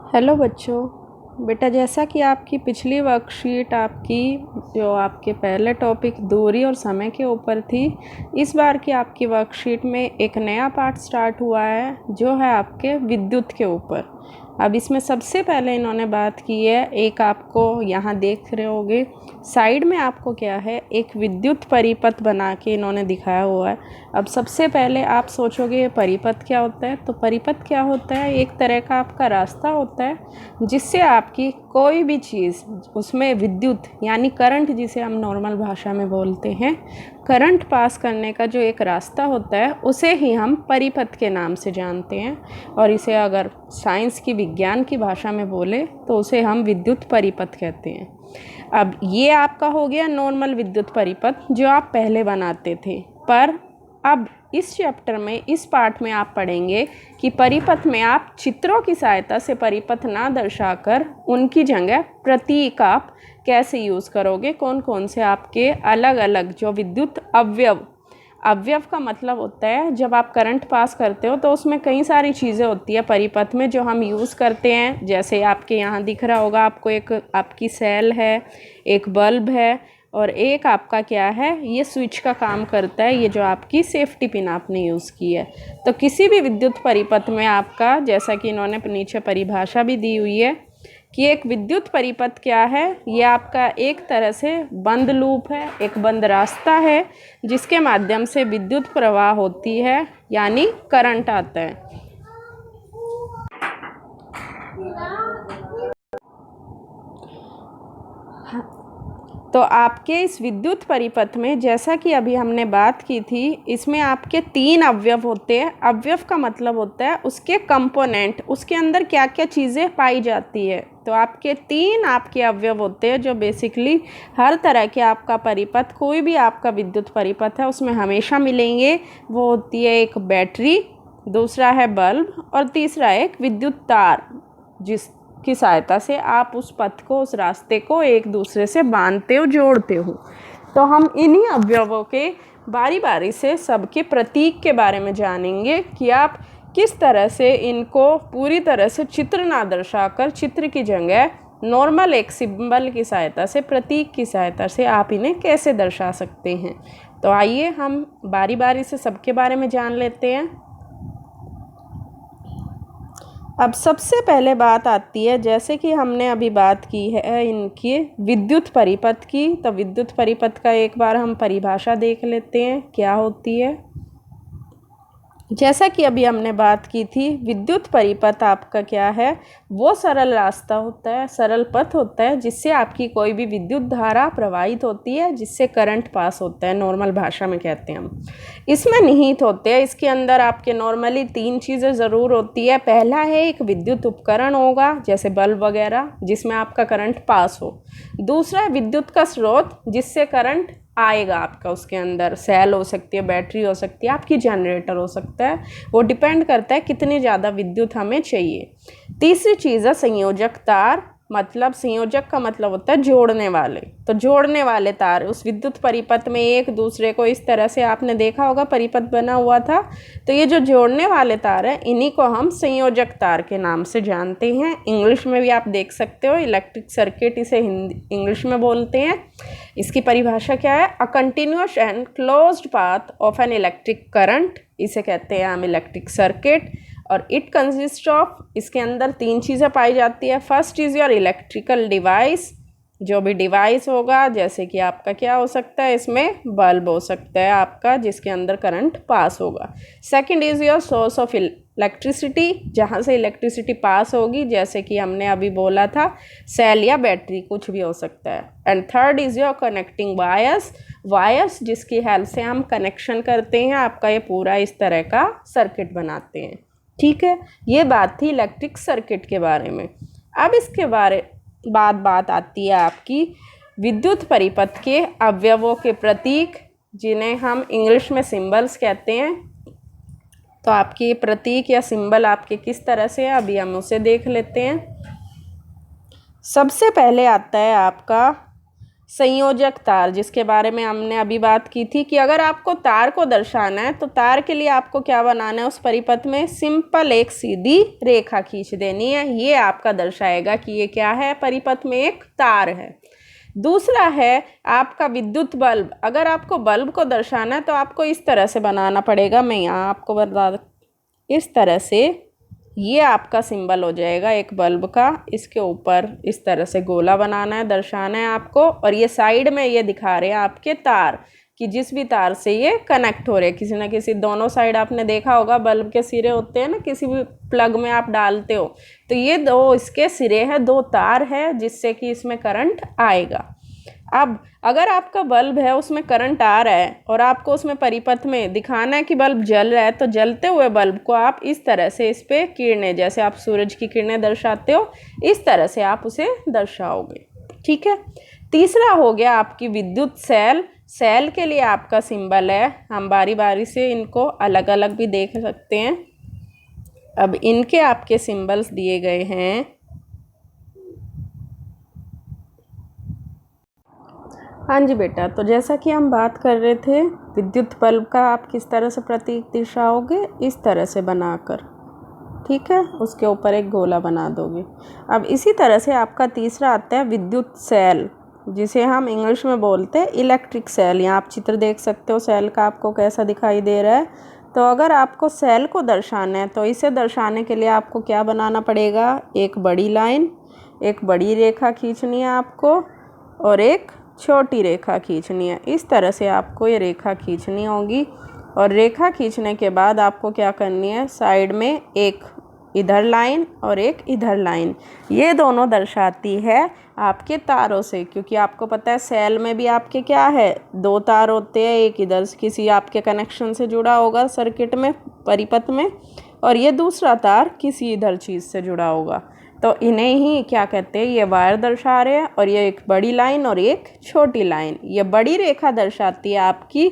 Hello बच्चों। बेटा, जैसा कि आपकी पिछली वर्कशीट आपकी जो आपके पहले टॉपिक दूरी और समय के ऊपर थी, इस बार की आपकी वर्कशीट में एक नया पार्ट स्टार्ट हुआ है जो है आपके विद्युत के ऊपर। अब इसमें सबसे पहले इन्होंने बात की है, एक आपको यहाँ देख रहे होगे साइड में आपको क्या है, एक विद्युत परिपथ बना के इन्होंने दिखाया हुआ है। अब सबसे पहले आप सोचोगे ये परिपथ क्या होता है, तो परिपथ क्या होता है, एक तरह का आपका रास्ता होता है जिससे आपकी कोई भी चीज़ उसमें विद्युत यानी करंट, जिसे हम नॉर्मल भाषा में बोलते हैं, करंट पास करने का जो एक रास्ता होता है उसे ही हम परिपथ के नाम से जानते हैं। और इसे अगर साइंस की विज्ञान की भाषा में बोले तो उसे हम विद्युत परिपथ कहते हैं। अब ये आपका हो गया नॉर्मल विद्युत परिपथ जो आप पहले बनाते थे, पर अब इस चैप्टर में इस पार्ट में आप पढ़ेंगे कि परिपथ में आप चित्रों की सहायता से परिपथ ना दर्शाकर उनकी जगह प्रतीक आप कैसे यूज़ करोगे, कौन कौन से आपके अलग अलग जो विद्युत अवयव का मतलब होता है जब आप करंट पास करते हो तो उसमें कई सारी चीज़ें होती है परिपथ में जो हम यूज़ करते हैं। जैसे आपके यहाँ दिख रहा होगा आपको, एक आपकी सेल है, एक बल्ब है और एक आपका क्या है, ये स्विच का काम करता है, ये जो आपकी सेफ्टी पिन आपने यूज़ की है। तो किसी भी विद्युत परिपथ में आपका, जैसा कि इन्होंने नीचे परिभाषा भी दी हुई है कि एक विद्युत परिपथ क्या है, ये आपका एक तरह से बंद लूप है, एक बंद रास्ता है जिसके माध्यम से विद्युत प्रवाह होती है यानी करंट आता है। तो आपके इस विद्युत परिपथ में, जैसा कि अभी हमने बात की थी, इसमें आपके 3 अवयव होते हैं। अवयव का मतलब होता है उसके कंपोनेंट, उसके अंदर क्या क्या चीज़ें पाई जाती है। तो आपके 3 आपके अवयव होते हैं जो बेसिकली हर तरह के आपका परिपथ, कोई भी आपका विद्युत परिपथ है उसमें हमेशा मिलेंगे। वो होती है एक बैटरी, दूसरा है बल्ब और तीसरा एक विद्युत तार जिसकी सहायता से आप उस पथ को, उस रास्ते को एक दूसरे से बांधते हो, जोड़ते हो। तो हम इन्हीं अवयवों के बारी बारी से सबके प्रतीक के बारे में जानेंगे कि आप किस तरह से इनको पूरी तरह से चित्र ना दर्शाकर, चित्र की जगह नॉर्मल एक सिंबल की सहायता से, प्रतीक की सहायता से आप इन्हें कैसे दर्शा सकते हैं। तो आइए हम बारी बारी से सबके बारे में जान लेते हैं। अब सबसे पहले बात आती है, जैसे कि हमने अभी बात की है इनकी विद्युत परिपथ की, तो विद्युत परिपथ का एक बार हम परिभाषा देख लेते हैं क्या होती है। जैसा कि अभी हमने बात की थी, विद्युत परिपथ आपका क्या है, वो सरल रास्ता होता है, सरल पथ होता है जिससे आपकी कोई भी विद्युत धारा प्रवाहित होती है, जिससे करंट पास होता है, नॉर्मल भाषा में कहते हैं हम। इसमें निहित होते हैं, इसके अंदर आपके नॉर्मली 3 चीज़ें ज़रूर होती है। पहला है एक विद्युत उपकरण होगा जैसे बल्ब वगैरह जिसमें आपका करंट पास हो। दूसरा है विद्युत का स्रोत जिससे करंट आएगा आपका, उसके अंदर सेल हो सकती है, बैटरी हो सकती है, आपकी जनरेटर हो सकता है, वो डिपेंड करता है कितनी ज़्यादा विद्युत हमें चाहिए। तीसरी चीज़ है संयोजक तार, मतलब संयोजक का मतलब होता है जोड़ने वाले। तो जोड़ने वाले तार उस विद्युत परिपथ में एक दूसरे को, इस तरह से आपने देखा होगा परिपथ बना हुआ था, तो ये जो जोड़ने वाले तार हैं इन्हीं को हम संयोजक तार के नाम से जानते हैं। इंग्लिश में भी आप देख सकते हो, इलेक्ट्रिक सर्किट इसे हिंदी इंग्लिश में बोलते हैं। इसकी परिभाषा क्या है, a continuous and closed path of an electric current, इसे कहते हैं हम इलेक्ट्रिक सर्किट। और इट कंसिस्ट ऑफ, इसके अंदर 3 चीज़ें पाई जाती है। First is your electrical device, जो भी डिवाइस होगा, जैसे कि आपका क्या हो सकता है, इसमें बल्ब हो सकता है आपका जिसके अंदर करंट पास होगा। Second is your source of electricity, जहाँ से इलेक्ट्रिसिटी पास होगी, जैसे कि हमने अभी बोला था सेल या बैटरी, कुछ भी हो सकता है। And third is your connecting wires जिसकी हेल्प से हम कनेक्शन करते हैं, आपका ये पूरा इस तरह का सर्किट बनाते हैं। ठीक है, ये बात थी इलेक्ट्रिक सर्किट के बारे में। अब इसके बात आती है आपकी विद्युत परिपथ के अवयवों के प्रतीक, जिन्हें हम इंग्लिश में सिंबल्स कहते हैं। तो आपके प्रतीक या सिंबल आपके किस तरह से है, अभी हम उसे देख लेते हैं। सबसे पहले आता है आपका संयोजक तार, जिसके बारे में हमने अभी बात की थी कि अगर आपको तार को दर्शाना है तो तार के लिए आपको क्या बनाना है, उस परिपथ में सिंपल एक सीधी रेखा खींच देनी है। ये आपका दर्शाएगा कि ये क्या है, परिपथ में एक तार है। दूसरा है आपका विद्युत बल्ब। अगर आपको बल्ब को दर्शाना है तो आपको इस तरह से बनाना पड़ेगा। मैं यहाँ आपको बता, इस तरह से ये आपका सिंबल हो जाएगा एक बल्ब का। इसके ऊपर इस तरह से गोला बनाना है, दर्शाना है आपको। और ये साइड में ये दिखा रहे हैं आपके तार कि जिस भी तार से ये कनेक्ट हो रहे हैं, किसी ना किसी, दोनों साइड आपने देखा होगा बल्ब के सिरे होते हैं ना, किसी भी प्लग में आप डालते हो, तो ये दो इसके सिरे हैं, दो तार है जिससे कि इसमें करंट आएगा। अब अगर आपका बल्ब है उसमें करंट आ रहा है और आपको उसमें परिपथ में दिखाना है कि बल्ब जल रहा है, तो जलते हुए बल्ब को आप इस तरह से इस पे किरणें, जैसे आप सूरज की किरणें दर्शाते हो, इस तरह से आप उसे दर्शाओगे। ठीक है। तीसरा हो गया आपकी विद्युत सेल। सेल के लिए आपका सिंबल है, हम बारी बारी से इनको अलग अलग भी देख सकते हैं। अब इनके आपके सिंबल्स दिए गए हैं। हाँ जी बेटा, तो जैसा कि हम बात कर रहे थे, विद्युत बल्ब का आप किस तरह से प्रतीक दर्शाओगे, इस तरह से बनाकर, ठीक है, उसके ऊपर एक गोला बना दोगे। अब इसी तरह से आपका तीसरा आता है विद्युत सेल, जिसे हम इंग्लिश में बोलते हैं इलेक्ट्रिक सेल। यहाँ आप चित्र देख सकते हो सेल का, आपको कैसा दिखाई दे रहा है। तो अगर आपको सेल को दर्शाना है तो इसे दर्शाने के लिए आपको क्या बनाना पड़ेगा, एक बड़ी लाइन, एक बड़ी रेखा खींचनी है आपको और एक छोटी रेखा खींचनी है। इस तरह से आपको ये रेखा खींचनी होगी। और रेखा खींचने के बाद आपको क्या करनी है, साइड में एक इधर लाइन और एक इधर लाइन, ये दोनों दर्शाती है आपके तारों से, क्योंकि आपको पता है सेल में भी आपके क्या है, दो तार होते हैं, एक इधर किसी आपके कनेक्शन से जुड़ा होगा सर्किट में, परिपथ में, और ये दूसरा तार किसी इधर चीज़ से जुड़ा होगा। तो इन्हें ही क्या कहते हैं, ये वायर दर्शा रहे हैं। और ये एक बड़ी लाइन और एक छोटी लाइन, ये बड़ी रेखा दर्शाती है आपकी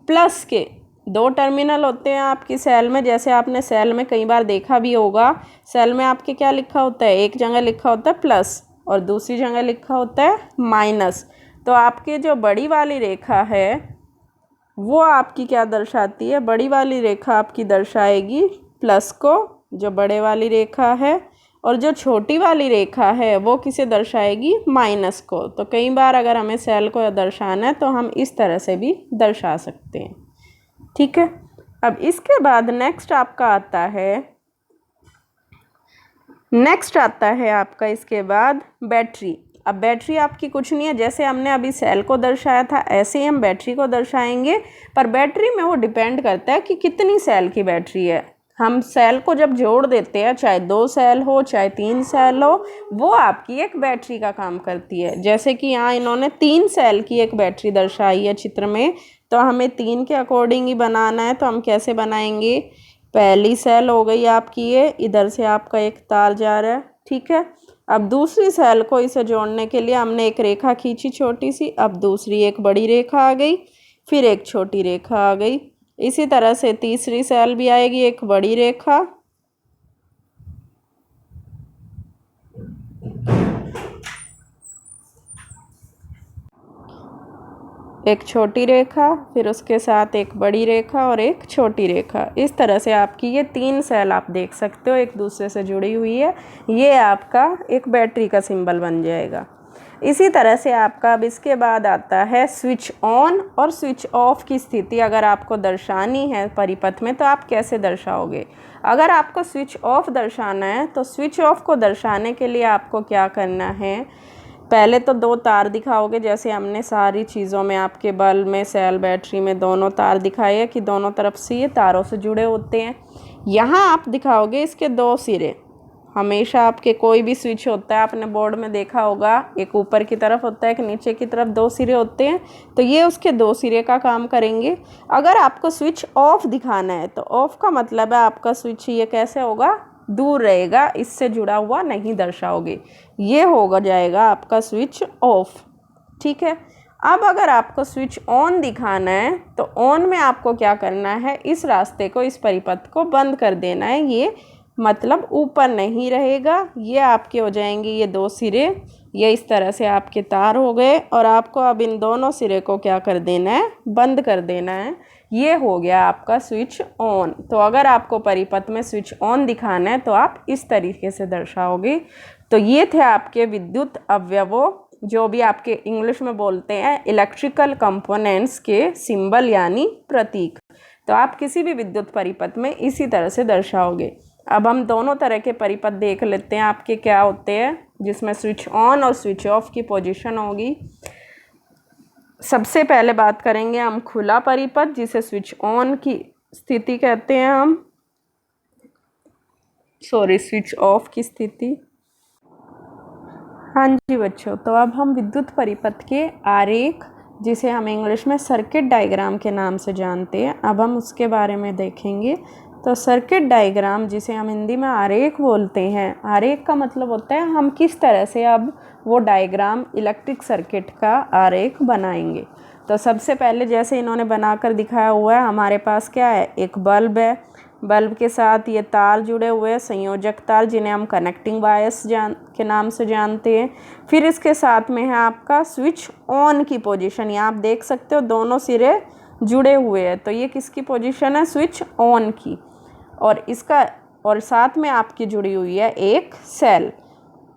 प्लस के, दो टर्मिनल होते हैं आपकी सेल में। जैसे आपने सेल में कई बार देखा भी होगा, सेल में आपके क्या लिखा होता है, एक जगह लिखा होता है प्लस और दूसरी जगह लिखा होता है माइनस। तो आपकी जो बड़ी वाली रेखा है वो आपकी क्या दर्शाती है, बड़ी वाली रेखा आपकी दर्शाएगी प्लस को, जो बड़े वाली रेखा है, और जो छोटी वाली रेखा है वो किसे दर्शाएगी, माइनस को। तो कई बार अगर हमें सेल को दर्शाना है तो हम इस तरह से भी दर्शा सकते हैं। ठीक है। अब इसके बाद नेक्स्ट आता है आपका इसके बाद बैटरी। अब बैटरी आपकी कुछ नहीं है, जैसे हमने अभी सेल को दर्शाया था ऐसे ही हम बैटरी को दर्शाएंगे, पर बैटरी में वो डिपेंड करता है कि कितनी सेल की बैटरी है। हम सेल को जब जोड़ देते हैं, चाहे 2 सेल हो चाहे 3 सेल हो, वो आपकी एक बैटरी का काम करती है। जैसे कि यहाँ इन्होंने 3 सेल की एक बैटरी दर्शाई है चित्र में, तो हमें 3 के अकॉर्डिंग ही बनाना है। तो हम कैसे बनाएंगे, पहली सेल हो गई आपकी ये, इधर से आपका एक तार जा रहा है, ठीक है। अब दूसरी सेल को इसे जोड़ने के लिए हमने एक रेखा खींची छोटी सी, अब दूसरी एक बड़ी रेखा आ गई, फिर एक छोटी रेखा आ गई। इसी तरह से तीसरी सेल भी आएगी, एक बड़ी रेखा, एक छोटी रेखा, फिर उसके साथ एक बड़ी रेखा और एक छोटी रेखा। इस तरह से आपकी ये 3 सेल आप देख सकते हो एक दूसरे से जुड़ी हुई है। ये आपका एक बैटरी का सिंबल बन जाएगा। इसी तरह से आपका अब इसके बाद आता है स्विच ऑन और स्विच ऑफ की स्थिति। अगर आपको दर्शानी है परिपथ में तो आप कैसे दर्शाओगे। अगर आपको स्विच ऑफ दर्शाना है तो स्विच ऑफ को दर्शाने के लिए आपको क्या करना है, पहले तो 2 तार दिखाओगे, जैसे हमने सारी चीज़ों में आपके बल्ब में, सेल, बैटरी में दोनों तार दिखाए हैं कि दोनों तरफ से ये तारों से जुड़े होते हैं। यहाँ आप दिखाओगे इसके 2 सिरे। हमेशा आपके कोई भी स्विच होता है, आपने बोर्ड में देखा होगा, एक ऊपर की तरफ होता है, एक नीचे की तरफ, 2 सिरे होते हैं। तो ये उसके 2 सिरे का काम करेंगे। अगर आपको स्विच ऑफ दिखाना है तो ऑफ का मतलब है आपका स्विच ये कैसे होगा, दूर रहेगा, इससे जुड़ा हुआ नहीं दर्शाओगे, ये होगा जाएगा आपका स्विच ऑफ। ठीक है। अब अगर आपको स्विच ऑन दिखाना है तो ऑन में आपको क्या करना है, इस रास्ते को, इस परिपथ को बंद कर देना है। ये मतलब ऊपर नहीं रहेगा, ये आपके हो जाएंगे ये 2 सिरे, ये इस तरह से आपके तार हो गए और आपको अब इन दोनों सिरे को क्या कर देना है, बंद कर देना है। ये हो गया आपका स्विच ऑन। तो अगर आपको परिपथ में स्विच ऑन दिखाना है तो आप इस तरीके से दर्शाओगे। तो ये थे आपके विद्युत अवयवों, जो भी आपके इंग्लिश में बोलते हैं इलेक्ट्रिकल कंपोनेंट्स के सिंबल यानी प्रतीक। तो आप किसी भी विद्युत परिपथ में इसी तरह से दर्शाओगे। अब हम दोनों तरह के परिपथ देख लेते हैं आपके क्या होते हैं, जिसमें स्विच ऑन और स्विच ऑफ की पोजीशन होगी। सबसे पहले बात करेंगे हम खुला परिपथ, जिसे स्विच ऑन की स्थिति कहते हैं हम, स्विच ऑफ की स्थिति। हाँ जी बच्चों, तो अब हम विद्युत परिपथ के आरेख, जिसे हम इंग्लिश में सर्किट डायग्राम के नाम से जानते हैं, अब हम उसके बारे में देखेंगे। तो सर्किट डायग्राम, जिसे हम हिंदी में आरेख बोलते हैं, आरेख का मतलब होता है हम किस तरह से अब वो डायग्राम इलेक्ट्रिक सर्किट का आरेख बनाएंगे। तो सबसे पहले जैसे इन्होंने बनाकर दिखाया हुआ है, हमारे पास क्या है, एक बल्ब है। बल्ब के साथ ये तार जुड़े हुए हैं, संयोजक तार, जिन्हें हम कनेक्टिंग वायर्स के नाम से जानते हैं। फिर इसके साथ में है आपका स्विच ऑन की पोजीशन। यहाँ आप देख सकते हो दोनों सिरे जुड़े हुए हैं, तो ये किसकी पोजीशन है, स्विच ऑन की। और साथ में आपकी जुड़ी हुई है एक सेल।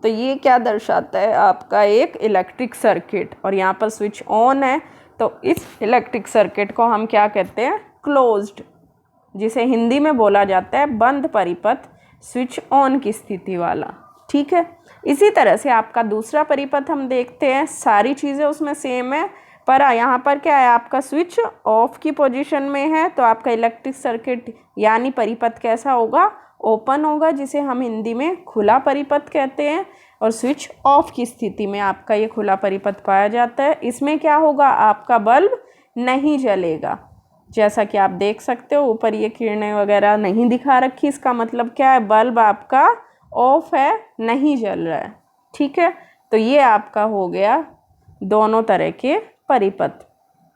तो ये क्या दर्शाता है, आपका एक इलेक्ट्रिक सर्किट। और यहाँ पर स्विच ऑन है, तो इस इलेक्ट्रिक सर्किट को हम क्या कहते हैं, क्लोज्ड, जिसे हिंदी में बोला जाता है बंद परिपथ, स्विच ऑन की स्थिति वाला। ठीक है। इसी तरह से आपका दूसरा परिपथ हम देखते हैं, सारी चीज़ें उसमें सेम है, पर यहाँ पर क्या है, आपका स्विच ऑफ की पोजीशन में है। तो आपका इलेक्ट्रिक सर्किट यानी परिपथ कैसा होगा, ओपन होगा, जिसे हम हिंदी में खुला परिपथ कहते हैं। और स्विच ऑफ की स्थिति में आपका ये खुला परिपथ पाया जाता है। इसमें क्या होगा, आपका बल्ब नहीं जलेगा। जैसा कि आप देख सकते हो ऊपर ये किरणें वगैरह नहीं दिखा रखी, इसका मतलब क्या है, बल्ब आपका ऑफ है, नहीं जल रहा है। ठीक है। तो ये आपका हो गया दोनों तरह के परिपथ।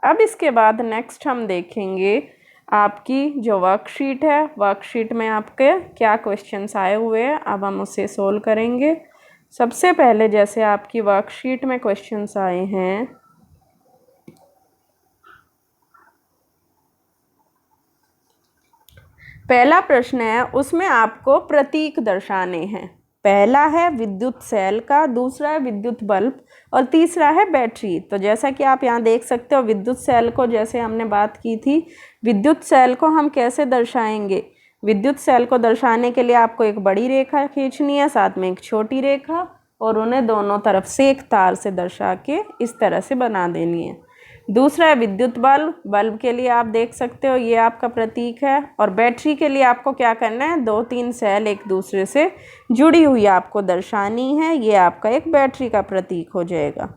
अब इसके बाद नेक्स्ट हम देखेंगे आपकी जो वर्कशीट है, वर्कशीट में आपके क्या क्वेश्चंस आए हुए हैं, अब हम उसे सोल्व करेंगे। सबसे पहले जैसे आपकी वर्कशीट में क्वेश्चंस आए हैं, पहला प्रश्न है, उसमें आपको प्रतीक दर्शाने हैं। पहला है विद्युत सेल का, दूसरा है विद्युत बल्ब और तीसरा है बैटरी। तो जैसा कि आप यहाँ देख सकते हो, विद्युत सेल को जैसे हमने बात की थी, विद्युत सेल को हम कैसे दर्शाएंगे, विद्युत सेल को दर्शाने के लिए आपको एक बड़ी रेखा खींचनी है, साथ में एक छोटी रेखा, और उन्हें दोनों तरफ से एक तार से दर्शा के इस तरह से बना देनी है। दूसरा है विद्युत बल्ब, बल्ब के लिए आप देख सकते हो ये आपका प्रतीक है। और बैटरी के लिए आपको क्या करना है, 2-3 सेल एक दूसरे से जुड़ी हुई आपको दर्शानी है, ये आपका एक बैटरी का प्रतीक हो जाएगा।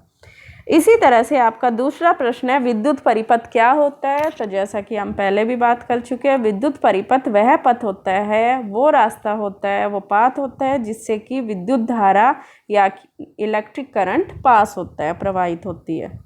इसी तरह से आपका दूसरा प्रश्न है, विद्युत परिपथ क्या होता है। तो जैसा कि हम पहले भी बात कर चुके हैं, विद्युत परिपथ वह पथ होता है, वो रास्ता होता है, वो पाथ होता है जिससे कि विद्युत धारा या इलेक्ट्रिक करंट पास होता है, प्रवाहित होती है।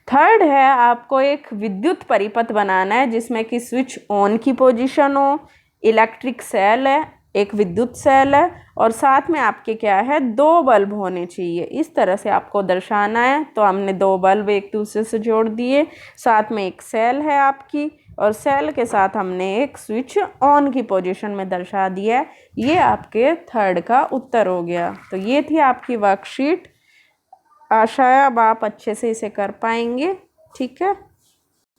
थर्ड है, आपको एक विद्युत परिपथ बनाना है जिसमें कि स्विच ऑन की पोजीशन हो, इलेक्ट्रिक सेल है, एक विद्युत सेल है, और साथ में आपके क्या है, 2 बल्ब होने चाहिए। इस तरह से आपको दर्शाना है। तो हमने 2 बल्ब एक दूसरे से जोड़ दिए, साथ में एक सेल है आपकी, और सेल के साथ हमने एक स्विच ऑन की पोजीशन में दर्शा दिया है। ये आपके थर्ड का उत्तर हो गया। तो ये थी आपकी वर्कशीट। आशा है अब आप अच्छे से इसे कर पाएंगे। ठीक है।